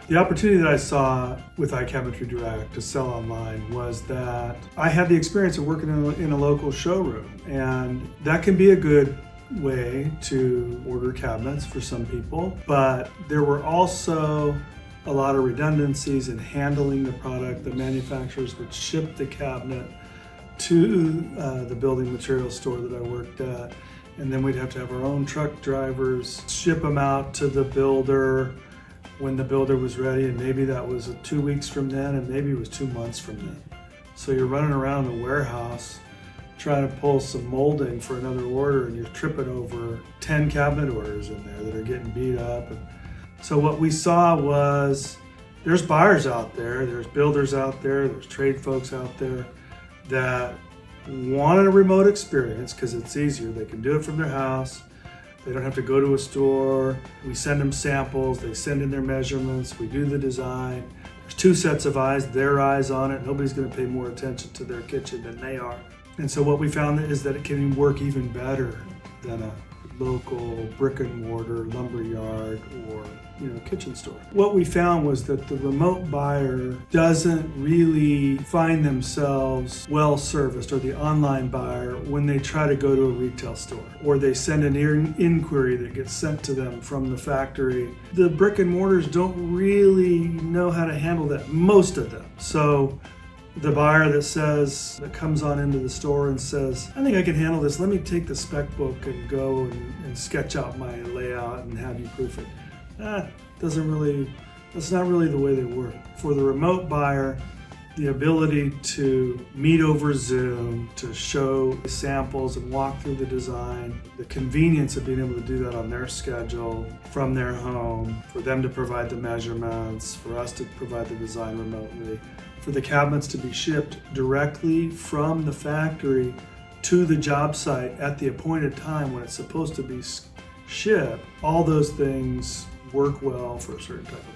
The opportunity that I saw with iCabinetry Direct to sell online was that I had the experience of working in a local showroom, and that can be a good way to order cabinets for some people, but there were also a lot of redundancies in handling the product. The manufacturers would ship the cabinet to the building material store that I worked at, and then we'd have to have our own truck drivers ship them out to the builder when the builder was ready, and maybe that was 2 weeks from then, and maybe it was 2 months from then. So you're running around the warehouse trying to pull some molding for another order, and you're tripping over 10 cabinet orders in there that are getting beat up. And so what we saw was there's buyers out there, there's builders out there, there's trade folks out there that wanted a remote experience because it's easier. They can do it from their house. They don't have to go to a store. We send them samples, they send in their measurements, we do the design. There's 2 sets of eyes, their eyes on it. Nobody's gonna pay more attention to their kitchen than they are. And so what we found is that it can work even better than a local brick and mortar lumber yard or kitchen store. What we found was that the remote buyer doesn't really find themselves well serviced, or the online buyer, when they try to go to a retail store or they send an inquiry that gets sent to them from the factory. The brick and mortars don't really know how to handle that, most of them. So the buyer that comes on into the store and says, I think I can handle this, let me take the spec book and go and sketch out my layout and have you proof it. That's not really the way they work. For the remote buyer, the ability to meet over Zoom, to show samples and walk through the design, the convenience of being able to do that on their schedule, from their home, for them to provide the measurements, for us to provide the design remotely, for the cabinets to be shipped directly from the factory to the job site at the appointed time when it's supposed to be shipped. All those things work well for a certain type of